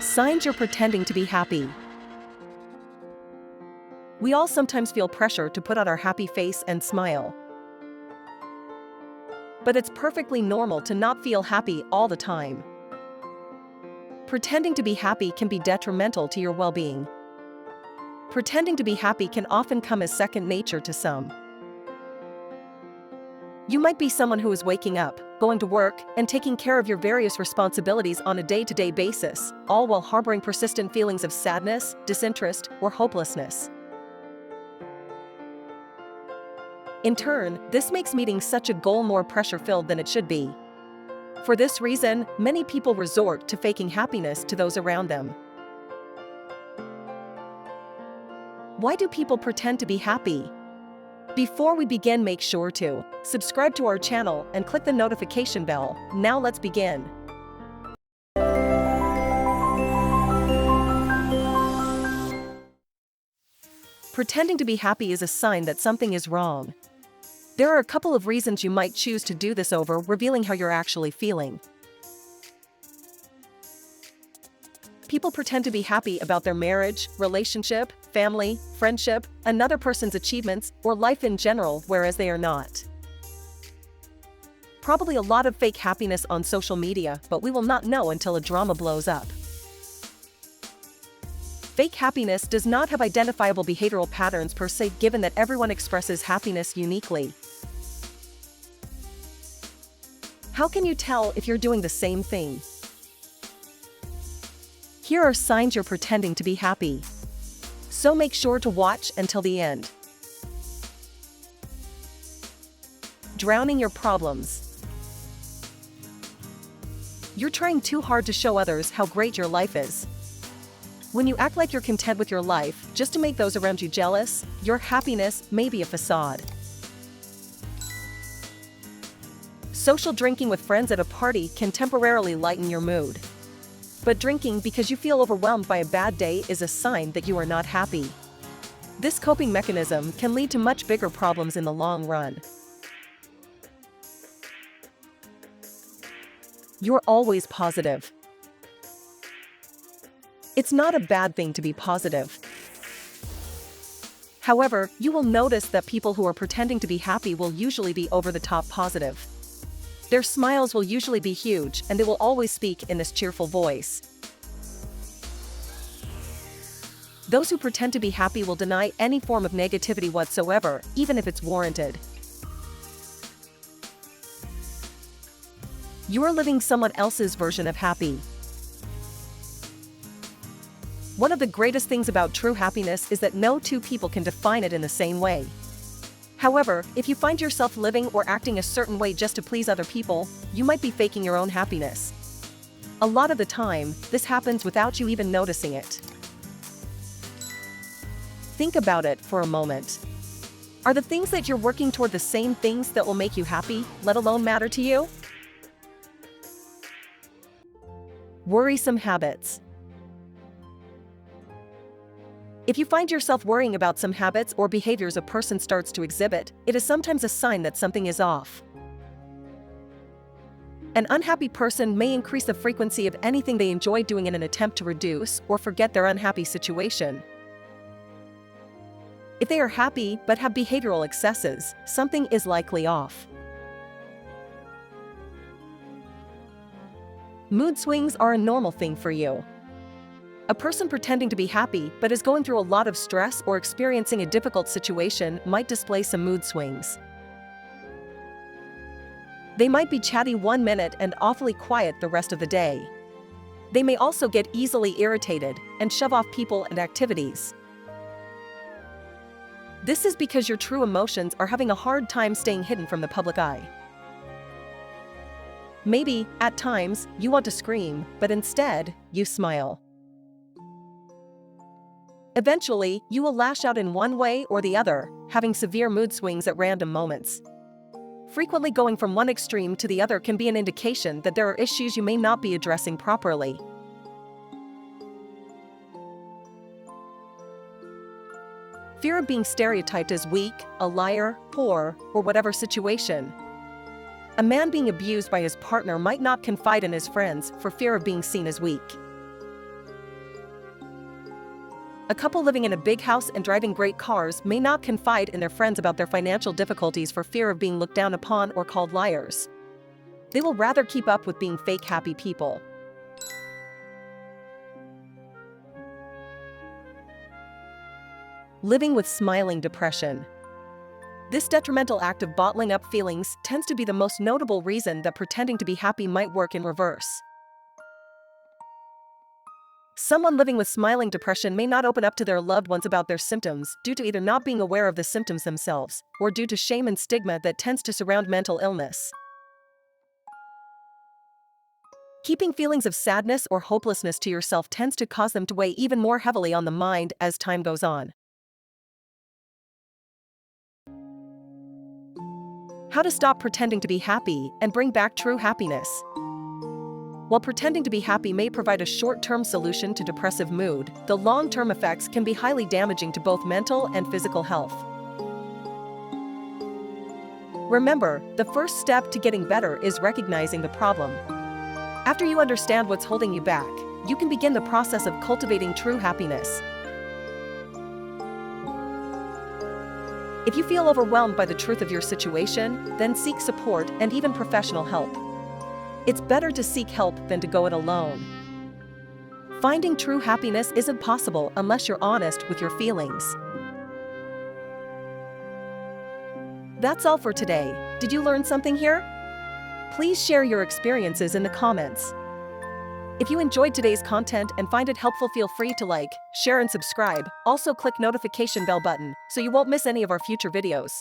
Signs you're pretending to be happy. We all sometimes feel pressure to put on our happy face and smile. But it's perfectly normal to not feel happy all the time. Pretending to be happy can be detrimental to your well-being. Pretending to be happy can often come as second nature to some. You might be someone who is waking up, going to work, and taking care of your various responsibilities on a day-to-day basis, all while harboring persistent feelings of sadness, disinterest, or hopelessness. In turn, this makes meeting such a goal more pressure-filled than it should be. For this reason, many people resort to faking happiness to those around them. Why do people pretend to be happy? Before we begin, make sure to subscribe to our channel and click the notification bell. Now let's begin. Pretending to be happy is a sign that something is wrong. There are a couple of reasons you might choose to do this over revealing how you're actually feeling. People pretend to be happy about their marriage, relationship, family, friendship, another person's achievements, or life in general, whereas they are not. Probably a lot of fake happiness on social media, but we will not know until a drama blows up. Fake happiness does not have identifiable behavioral patterns per se, given that everyone expresses happiness uniquely. How can you tell if you're doing the same thing? Here are signs you're pretending to be happy. So make sure to watch until the end. Drowning your problems. You're trying too hard to show others how great your life is. When you act like you're content with your life just to make those around you jealous, your happiness may be a facade. Social drinking with friends at a party can temporarily lighten your mood. But drinking because you feel overwhelmed by a bad day is a sign that you are not happy. This coping mechanism can lead to much bigger problems in the long run. You're always positive. It's not a bad thing to be positive. However, you will notice that people who are pretending to be happy will usually be over-the-top positive. Their smiles will usually be huge, and they will always speak in this cheerful voice. Those who pretend to be happy will deny any form of negativity whatsoever, even if it's warranted. You are living someone else's version of happy. One of the greatest things about true happiness is that no two people can define it in the same way. However, if you find yourself living or acting a certain way just to please other people, you might be faking your own happiness. A lot of the time, this happens without you even noticing it. Think about it for a moment. Are the things that you're working toward the same things that will make you happy, let alone matter to you? Worrisome habits. If you find yourself worrying about some habits or behaviors a person starts to exhibit, it is sometimes a sign that something is off. An unhappy person may increase the frequency of anything they enjoy doing in an attempt to reduce or forget their unhappy situation. If they are happy but have behavioral excesses, something is likely off. Mood swings are a normal thing for you. A person pretending to be happy but is going through a lot of stress or experiencing a difficult situation might display some mood swings. They might be chatty one minute and awfully quiet the rest of the day. They may also get easily irritated and shove off people and activities. This is because your true emotions are having a hard time staying hidden from the public eye. Maybe, at times, you want to scream, but instead, you smile. Eventually, you will lash out in one way or the other, having severe mood swings at random moments. Frequently going from one extreme to the other can be an indication that there are issues you may not be addressing properly. Fear of being stereotyped as weak, a liar, poor, or whatever situation. A man being abused by his partner might not confide in his friends for fear of being seen as weak. A couple living in a big house and driving great cars may not confide in their friends about their financial difficulties for fear of being looked down upon or called liars. They will rather keep up with being fake happy people. Living with smiling depression. This detrimental act of bottling up feelings tends to be the most notable reason that pretending to be happy might work in reverse. Someone living with smiling depression may not open up to their loved ones about their symptoms due to either not being aware of the symptoms themselves, or due to shame and stigma that tends to surround mental illness. Keeping feelings of sadness or hopelessness to yourself tends to cause them to weigh even more heavily on the mind as time goes on. How to stop pretending to be happy and bring back true happiness. While pretending to be happy may provide a short-term solution to depressive mood, the long-term effects can be highly damaging to both mental and physical health. Remember, the first step to getting better is recognizing the problem. After you understand what's holding you back, you can begin the process of cultivating true happiness. If you feel overwhelmed by the truth of your situation, then seek support and even professional help. It's better to seek help than to go it alone. Finding true happiness isn't possible unless you're honest with your feelings. That's all for today. Did you learn something here? Please share your experiences in the comments. If you enjoyed today's content and find it helpful, feel free to like, share and subscribe. Also click notification bell button so you won't miss any of our future videos.